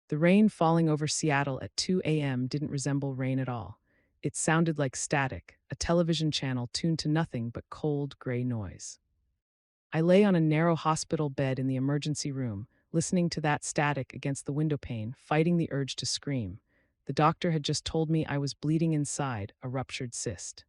The rain falling over Seattle at 2 a.m. didn't resemble rain at all. It sounded like static, a television channel tuned to nothing but cold, gray noise. I lay on a narrow hospital bed in the emergency room, listening to that static against the windowpane, fighting the urge to scream. The doctor had just told me I was bleeding inside, a ruptured cyst.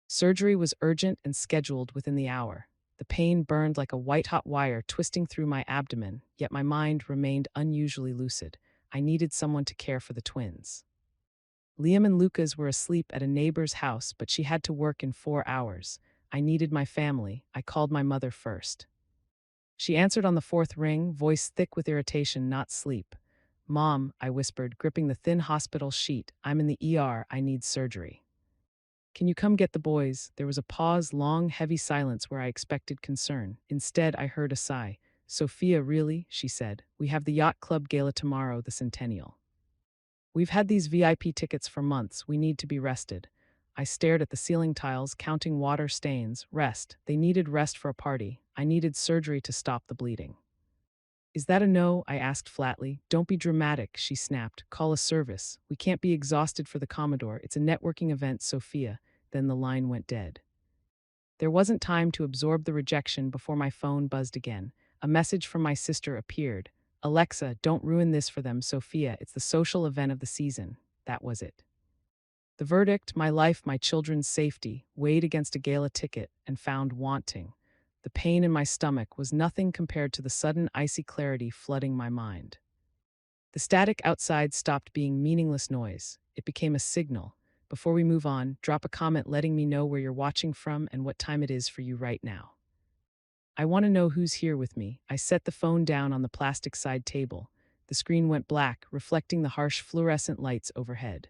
Surgery was urgent and scheduled within the hour. The pain burned like a white-hot wire twisting through my abdomen, yet my mind remained unusually lucid. I needed someone to care for the twins. Liam and Lucas were asleep at a neighbor's house, but she had to work in 4 hours. I needed my family. I called my mother first. She answered on the fourth ring, voice thick with irritation, not sleep. "Mom," I whispered, gripping the thin hospital sheet. "I'm in the ER. I need surgery." "Can you come get the boys?" There was a pause, long, heavy silence where I expected concern. Instead, I heard a sigh. "Sophia, really?" she said. "We have the Yacht Club gala tomorrow, the centennial. We've had these VIP tickets for months. We need to be rested." I stared at the ceiling tiles, counting water stains. Rest. They needed rest for a party. I needed surgery to stop the bleeding. "Is that a no?" I asked flatly. "Don't be dramatic," she snapped. "Call a service. We can't be exhausted for the Commodore. It's a networking event, Sophia." Then the line went dead. There wasn't time to absorb the rejection before my phone buzzed again. A message from my sister appeared. "Alexa, don't ruin this for them, Sophia. It's the social event of the season." That was it. The verdict, my life, my children's safety, weighed against a gala ticket and found wanting. The pain in my stomach was nothing compared to the sudden icy clarity flooding my mind. The static outside stopped being meaningless noise. It became a signal. "Before we move on, drop a comment letting me know where you're watching from and what time it is for you right now. I want to know who's here with me." I set the phone down on the plastic side table. The screen went black, reflecting the harsh fluorescent lights overhead.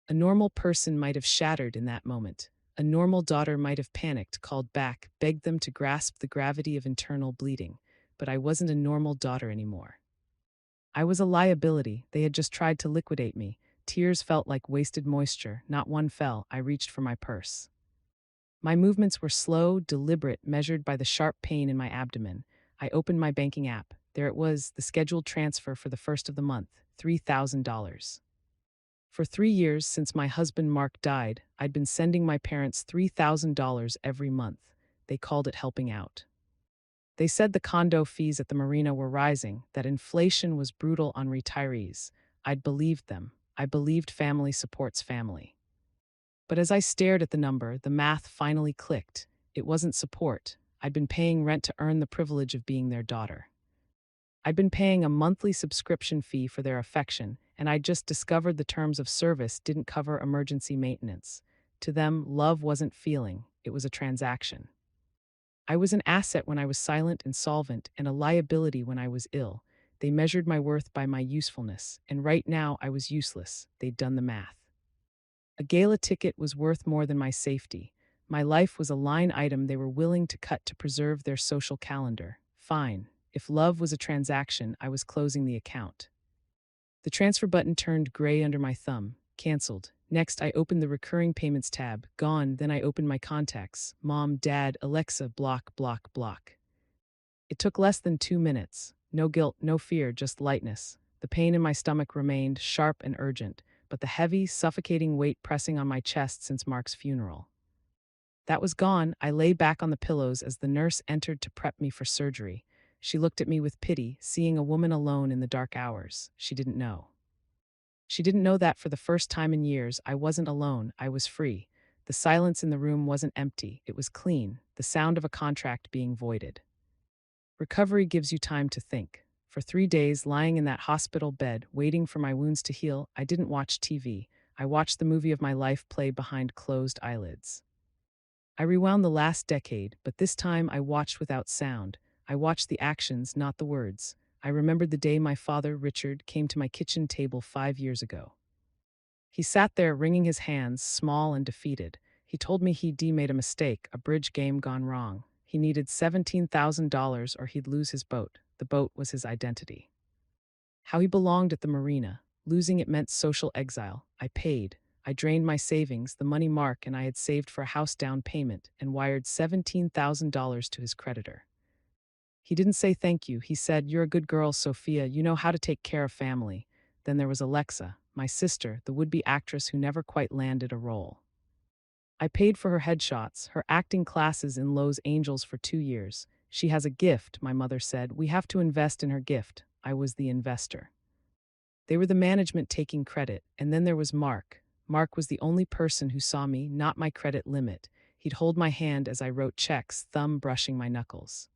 A normal person might have shattered in that moment. A normal daughter might have panicked, called back, begged them to grasp the gravity of internal bleeding. But I wasn't a normal daughter anymore. I was a liability. They had just tried to liquidate me. Tears felt like wasted moisture. Not one fell. I reached for my purse. My movements were slow, deliberate, measured by the sharp pain in my abdomen. I opened my banking app. There it was, the scheduled transfer for the first of the month, $3,000. For 3 years since my husband Mark died, I'd been sending my parents $3,000 every month. They called it helping out. They said the condo fees at the marina were rising, that inflation was brutal on retirees. I'd believed them. I believed family supports family. But as I stared at the number, the math finally clicked. It wasn't support. I'd been paying rent to earn the privilege of being their daughter. I'd been paying a monthly subscription fee for their affection, and I'd just discovered the terms of service didn't cover emergency maintenance. To them, love wasn't feeling, it was a transaction. I was an asset when I was silent and solvent, and a liability when I was ill. They measured my worth by my usefulness, and right now I was useless. They'd done the math. A gala ticket was worth more than my safety. My life was a line item they were willing to cut to preserve their social calendar. Fine. If love was a transaction, I was closing the account. The transfer button turned gray under my thumb. Cancelled. Next, I opened the recurring payments tab. Gone. Then I opened my contacts. Mom, Dad, Alexa, block, block, block. It took less than 2 minutes. No guilt, no fear, just lightness. The pain in my stomach remained sharp and urgent, but the heavy, suffocating weight pressing on my chest since Mark's funeral. That was gone. I lay back on the pillows as the nurse entered to prep me for surgery. She looked at me with pity, seeing a woman alone in the dark hours. She didn't know. She didn't know that for the first time in years, I wasn't alone, I was free. The silence in the room wasn't empty, it was clean, the sound of a contract being voided. Recovery gives you time to think. For 3 days, lying in that hospital bed, waiting for my wounds to heal, I didn't watch TV. I watched the movie of my life play behind closed eyelids. I rewound the last decade, but this time I watched without sound. I watched the actions, not the words. I remembered the day my father, Richard, came to my kitchen table 5 years ago. He sat there wringing his hands, small and defeated. He told me he'd made a mistake, a bridge game gone wrong. He needed $17,000 or he'd lose his boat. The boat was his identity. How he belonged at the marina. Losing it meant social exile. I paid. I drained my savings, the money Mark and I had saved for a house down payment, and wired $17,000 to his creditor. He didn't say thank you. He said, "You're a good girl, Sophia. You know how to take care of family." Then there was Alexa, my sister, the would be actress who never quite landed a role. I paid for her headshots, her acting classes in Los Angeles for 2 years. She has a gift, my mother said. We have to invest in her gift. I was the investor. They were the management taking credit, and then there was Mark. Mark was the only person who saw me, not my credit limit. He'd hold my hand as I wrote checks, thumb brushing my knuckles.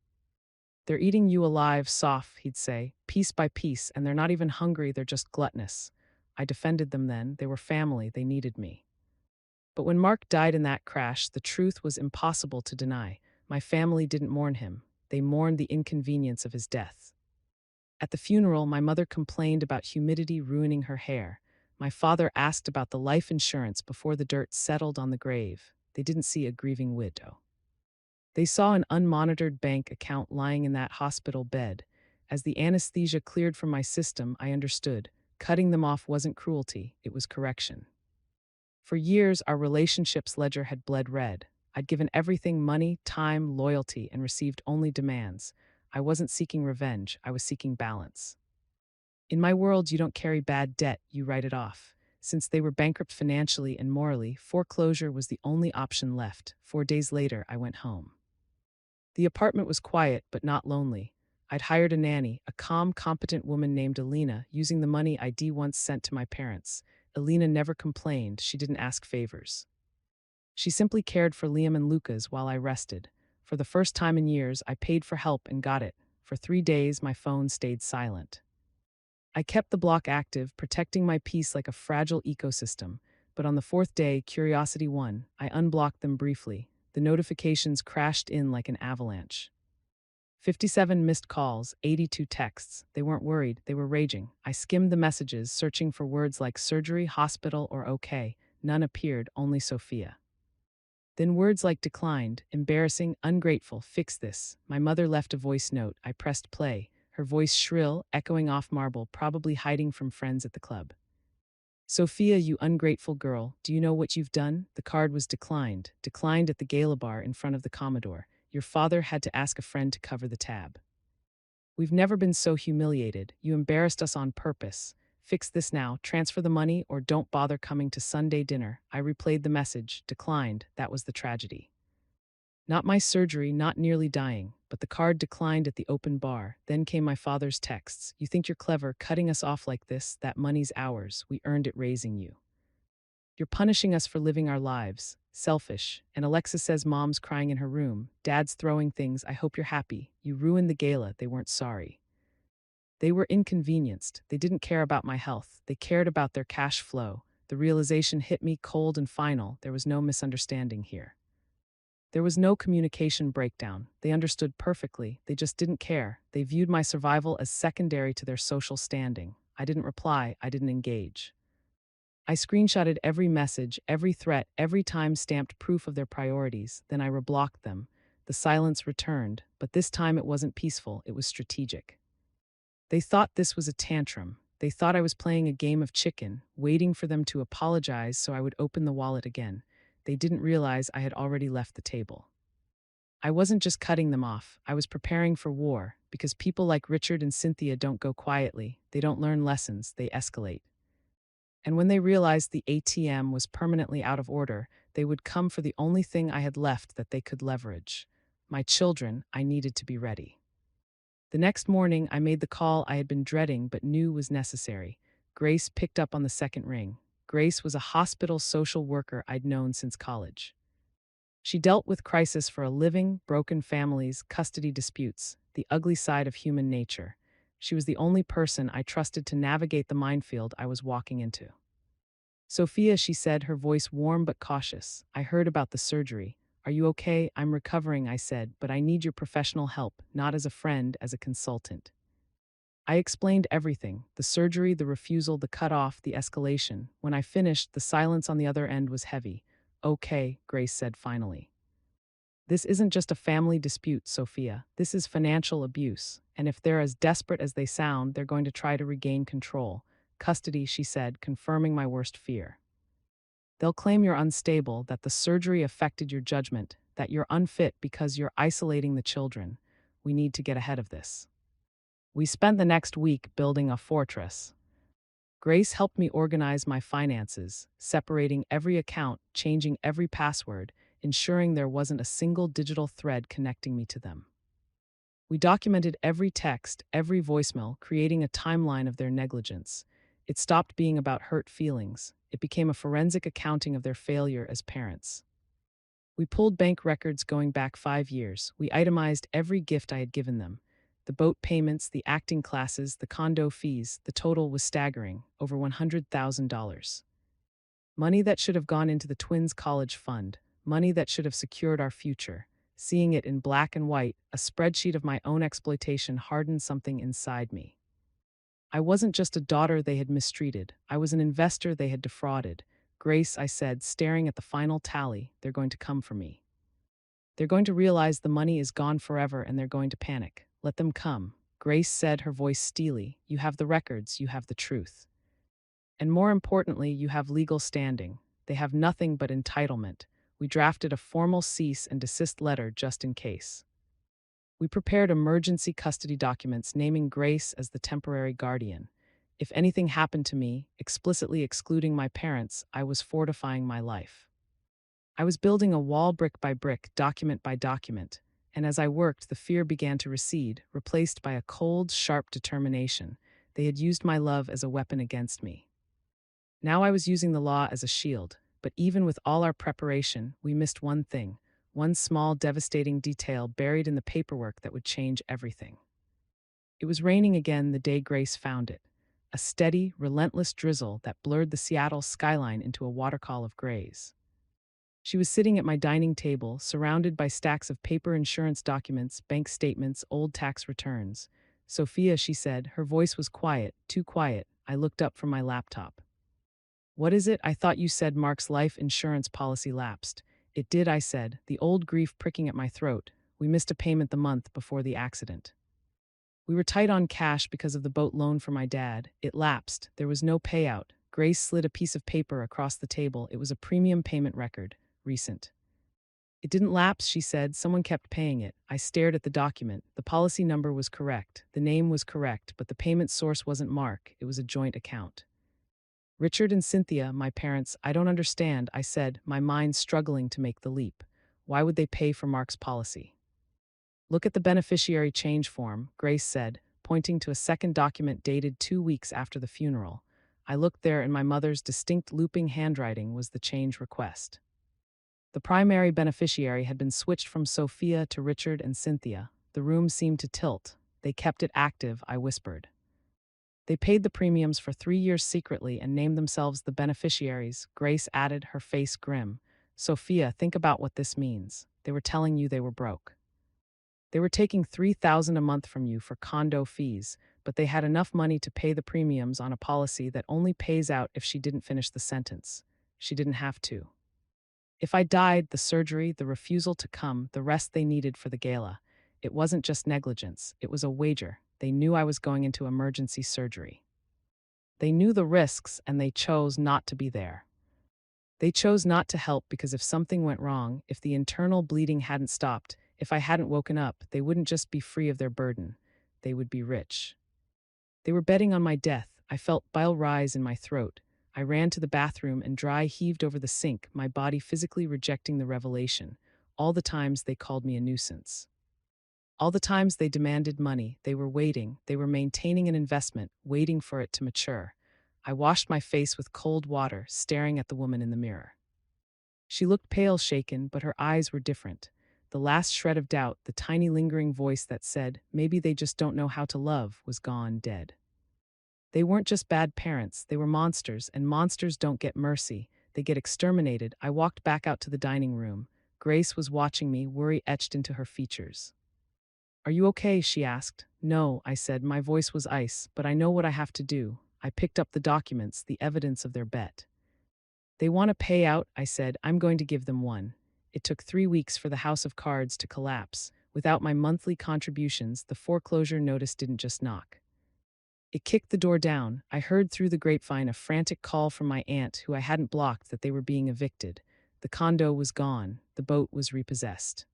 "They're eating you alive, soft," he'd say, "piece by piece, and they're not even hungry, they're just gluttonous." I defended them then. They were family, they needed me. But when Mark died in that crash, the truth was impossible to deny. My family didn't mourn him. They mourned the inconvenience of his death. At the funeral, my mother complained about humidity ruining her hair. My father asked about the life insurance before the dirt settled on the grave. They didn't see a grieving widow. They saw an unmonitored bank account lying in that hospital bed. As the anesthesia cleared from my system, I understood. Cutting them off wasn't cruelty, it was correction. For years, our relationship's ledger had bled red. I'd given everything: money, time, loyalty, and received only demands. I wasn't seeking revenge, I was seeking balance. In my world, you don't carry bad debt, you write it off. Since they were bankrupt financially and morally, foreclosure was the only option left. 4 days later, I went home. The apartment was quiet, but not lonely. I'd hired a nanny, a calm, competent woman named Alina, using the money I'd once sent to my parents. Alina never complained, she didn't ask favors. She simply cared for Liam and Lucas while I rested. For the first time in years, I paid for help and got it. For 3 days, my phone stayed silent. I kept the block active, protecting my peace like a fragile ecosystem. But on the fourth day, curiosity won. I unblocked them briefly. The notifications crashed in like an avalanche. 57 missed calls, 82 texts. They weren't worried, they were raging. I skimmed the messages, searching for words like surgery, hospital, or okay. None appeared, only Sophia. Then words like declined, embarrassing, ungrateful, fix this. My mother left a voice note. I pressed play, her voice shrill, echoing off marble, probably hiding from friends at the club. "Sophia, you ungrateful girl, do you know what you've done?" The card was declined at the gala bar in front of the Commodore. Your father had to ask a friend to cover the tab. "We've never been so humiliated. You embarrassed us on purpose. Fix this now, transfer the money, or don't bother coming to Sunday dinner." I replayed the message, declined. That was the tragedy. Not my surgery, not nearly dying, but the card declined at the open bar. Then came my father's texts. "You think you're clever, cutting us off like this? That money's ours. We earned it raising you. You're punishing us for living our lives. Selfish." And Alexa says mom's crying in her room. Dad's throwing things. "I hope you're happy. You ruined the gala." They weren't sorry. They were inconvenienced. They didn't care about my health. They cared about their cash flow. The realization hit me cold and final. There was no misunderstanding here. There was no communication breakdown. They understood perfectly. They just didn't care. They viewed my survival as secondary to their social standing. I didn't reply. I didn't engage. I screenshotted every message, every threat, every time-stamped proof of their priorities. Then I reblocked them. The silence returned, but this time it wasn't peaceful, it was strategic. They thought this was a tantrum. They thought I was playing a game of chicken, waiting for them to apologize so I would open the wallet again. They didn't realize I had already left the table. I wasn't just cutting them off, I was preparing for war, because people like Richard and Cynthia don't go quietly, they don't learn lessons, they escalate. And when they realized the ATM was permanently out of order, they would come for the only thing I had left that they could leverage. My children. I needed to be ready. The next morning, I made the call I had been dreading but knew was necessary. Grace picked up on the second ring. Grace was a hospital social worker I'd known since college. She dealt with crisis for a living, broken families, custody disputes, the ugly side of human nature. She was the only person I trusted to navigate the minefield I was walking into. "Sophia," she said, her voice warm but cautious. "I heard about the surgery. Are you okay?" "I'm recovering," I said, "but I need your professional help, not as a friend, as a consultant." I explained everything: the surgery, the refusal, the cutoff, the escalation. When I finished, the silence on the other end was heavy. "Okay," Grace said finally. "This isn't just a family dispute, Sophia. This is financial abuse. And if they're as desperate as they sound, they're going to try to regain control. Custody," she said, confirming my worst fear. "They'll claim you're unstable, that the surgery affected your judgment, that you're unfit because you're isolating the children. We need to get ahead of this. We spent the next week building a fortress. Grace helped me organize my finances, separating every account, changing every password, ensuring there wasn't a single digital thread connecting me to them. We documented every text, every voicemail, creating a timeline of their negligence. It stopped being about hurt feelings. It became a forensic accounting of their failure as parents. We pulled bank records going back 5 years. We itemized every gift I had given them. The boat payments, the acting classes, the condo fees. The total was staggering, over $100,000. Money that should have gone into the twins' college fund. Money that should have secured our future. Seeing it in black and white, a spreadsheet of my own exploitation hardened something inside me. I wasn't just a daughter they had mistreated. I was an investor they had defrauded. Grace, I said, staring at the final tally, they're going to come for me. They're going to realize the money is gone forever and they're going to panic. Let them come. Grace said, her voice steely. You have the records, you have the truth. And more importantly, you have legal standing. They have nothing but entitlement. We drafted a formal cease and desist letter just in case. We prepared emergency custody documents naming Grace as the temporary guardian. If anything happened to me, explicitly excluding my parents, I was fortifying my life. I was building a wall brick by brick, document by document, and as I worked, the fear began to recede, replaced by a cold, sharp determination. They had used my love as a weapon against me. Now I was using the law as a shield, but even with all our preparation, we missed one thing, one small, devastating detail buried in the paperwork that would change everything. It was raining again the day Grace found it, a steady, relentless drizzle that blurred the Seattle skyline into a watercolor of grays. She was sitting at my dining table, surrounded by stacks of paper insurance documents, bank statements, old tax returns. Sophia, she said, her voice was quiet, too quiet. I looked up from my laptop. What is it? I thought you said Mark's life insurance policy lapsed. It did, I said, the old grief pricking at my throat. We missed a payment the month before the accident. We were tight on cash because of the boat loan for my dad. It lapsed. There was no payout. Grace slid a piece of paper across the table. It was a premium payment record. Recent. It didn't lapse, she said. Someone kept paying it. I stared at the document. The policy number was correct. The name was correct, but the payment source wasn't Mark. It was a joint account. Richard and Cynthia, my parents, I don't understand, I said, my mind struggling to make the leap. Why would they pay for Mark's policy? Look at the beneficiary change form, Grace said, pointing to a second document dated 2 weeks after the funeral. I looked there and my mother's distinct looping handwriting was the change request. The primary beneficiary had been switched from Sophia to Richard and Cynthia. The room seemed to tilt. They kept it active, I whispered. They paid the premiums for 3 years secretly and named themselves the beneficiaries, Grace added, her face grim. Sophia, think about what this means. They were telling you they were broke. They were taking $3,000 a month from you for condo fees, but they had enough money to pay the premiums on a policy that only pays out if she didn't finish the sentence. She didn't have to. If I died, the surgery, the refusal to come, the rest they needed for the gala. It wasn't just negligence, it was a wager. They knew I was going into emergency surgery. They knew the risks, and they chose not to be there. They chose not to help because if something went wrong, if the internal bleeding hadn't stopped, if I hadn't woken up, they wouldn't just be free of their burden. They would be rich. They were betting on my death. I felt bile rise in my throat. I ran to the bathroom and dry heaved over the sink, my body physically rejecting the revelation. All the times they called me a nuisance. All the times they demanded money, they were waiting, they were maintaining an investment, waiting for it to mature. I washed my face with cold water, staring at the woman in the mirror. She looked pale, shaken, but her eyes were different. The last shred of doubt, the tiny lingering voice that said, maybe they just don't know how to love, was gone, dead. They weren't just bad parents, they were monsters, and monsters don't get mercy, they get exterminated. I walked back out to the dining room. Grace was watching me, worry etched into her features. Are you okay? She asked. No, I said, my voice was ice, but I know what I have to do. I picked up the documents, the evidence of their bet. They want a payout, I said, I'm going to give them one. It took 3 weeks for the house of cards to collapse. Without my monthly contributions, the foreclosure notice didn't just knock. It kicked the door down. I heard through the grapevine a frantic call from my aunt, who I hadn't blocked, that they were being evicted. The condo was gone. The boat was repossessed.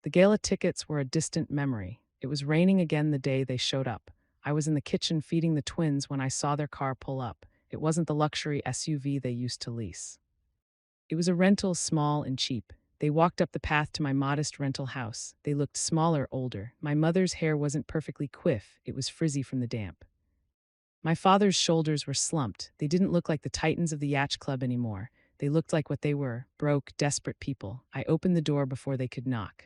The gala tickets were a distant memory. It was raining again the day they showed up. I was in the kitchen feeding the twins when I saw their car pull up. It wasn't the luxury SUV they used to lease. It was a rental, small and cheap. They walked up the path to my modest rental house. They looked smaller, older. My mother's hair wasn't perfectly quiff, it was frizzy from the damp. My father's shoulders were slumped. They didn't look like the titans of the Yacht Club anymore. They looked like what they were, broke, desperate people. I opened the door before they could knock.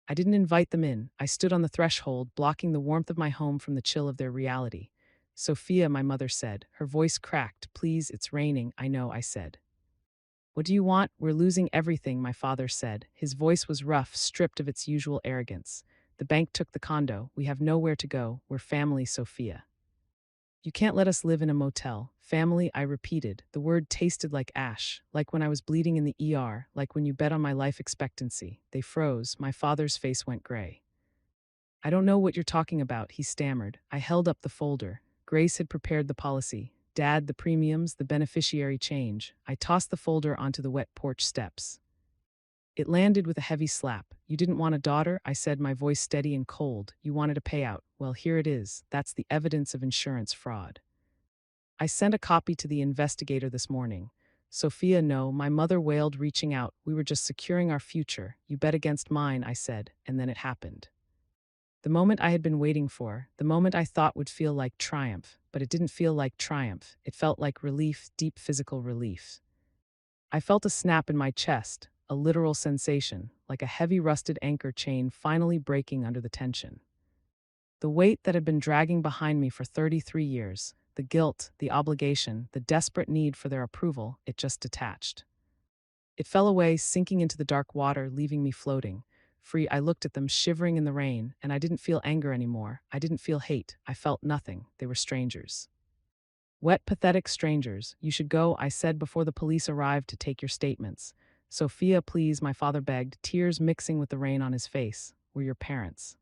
I didn't invite them in. I stood on the threshold, blocking the warmth of my home from the chill of their reality. Sophia, my mother said. Her voice cracked. Please, it's raining. I know, I said. What do you want? We're losing everything, my father said. His voice was rough, stripped of its usual arrogance. The bank took the condo. We have nowhere to go. We're family, Sophia. You can't let us live in a motel. Family, I repeated. The word tasted like ash, like when I was bleeding in the ER, like when you bet on my life expectancy. They froze. My father's face went gray. I don't know what you're talking about, he stammered. I held up the folder. Grace had prepared the policy. Dad, the premiums, the beneficiary change. I tossed the folder onto the wet porch steps. It landed with a heavy slap. You didn't want a daughter, I said, my voice steady and cold. You wanted a payout. Well, here it is. That's the evidence of insurance fraud. I sent a copy to the investigator this morning. Sophia, no, my mother wailed, reaching out. We were just securing our future. You bet against mine, I said, and then it happened. The moment I had been waiting for, the moment I thought would feel like triumph, but it didn't feel like triumph. It felt like relief, deep physical relief. I felt a snap in my chest, a literal sensation, like a heavy rusted anchor chain finally breaking under the tension. The weight that had been dragging behind me for 33 years, the guilt, the obligation, the desperate need for their approval, it just detached. It fell away, sinking into the dark water, leaving me floating. Free, I looked at them, shivering in the rain, and I didn't feel anger anymore. I didn't feel hate. I felt nothing. They were strangers. Wet, pathetic strangers. You should go, I said before the police arrived to take your statements. Sophia, please, my father begged, tears mixing with the rain on his face. We're your parents.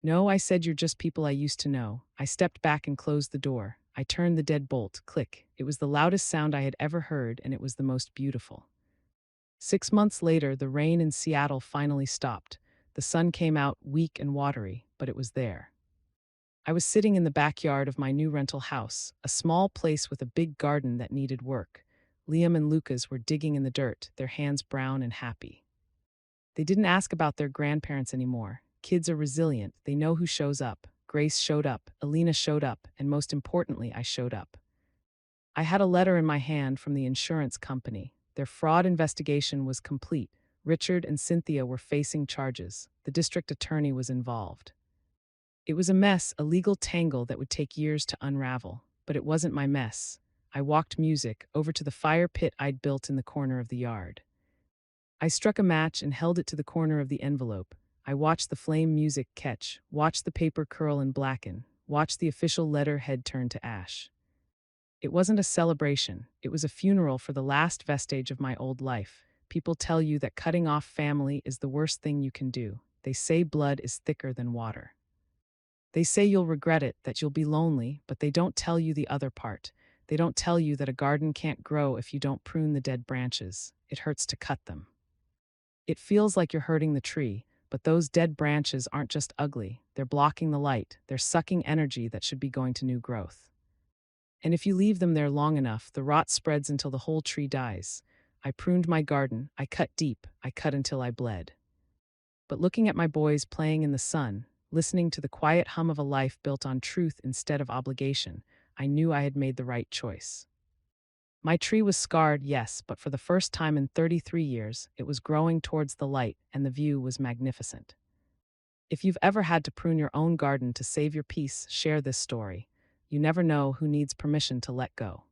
No, I said, you're just people I used to know. I stepped back and closed the door. I turned the deadbolt. Click. It was the loudest sound I had ever heard, and it was the most beautiful. 6 months later, the rain in Seattle finally stopped. The sun came out, weak and watery, but it was there. I was sitting in the backyard of my new rental house, a small place with a big garden that needed work. Liam and Lucas were digging in the dirt, their hands brown and happy. They didn't ask about their grandparents anymore. Kids are resilient. They know who shows up. Grace showed up, Alina showed up, and most importantly, I showed up. I had a letter in my hand from the insurance company. Their fraud investigation was complete. Richard and Cynthia were facing charges. The district attorney was involved. It was a mess, a legal tangle that would take years to unravel. But it wasn't my mess. I walked music over to the fire pit I'd built in the corner of the yard. I struck a match and held it to the corner of the envelope. I watched the flame music catch, watched the paper curl and blacken, watched the official letterhead turn to ash. It wasn't a celebration. It was a funeral for the last vestige of my old life. People tell you that cutting off family is the worst thing you can do. They say blood is thicker than water. They say you'll regret it, that you'll be lonely, but they don't tell you the other part. They don't tell you that a garden can't grow if you don't prune the dead branches. It hurts to cut them. It feels like you're hurting the tree, but those dead branches aren't just ugly. They're blocking the light. They're sucking energy that should be going to new growth. And if you leave them there long enough, the rot spreads until the whole tree dies. I pruned my garden. I cut deep. I cut until I bled. But looking at my boys playing in the sun, listening to the quiet hum of a life built on truth instead of obligation, I knew I had made the right choice. My tree was scarred, yes, but for the first time in 33 years, it was growing towards the light, and the view was magnificent. If you've ever had to prune your own garden to save your peace, share this story. You never know who needs permission to let go.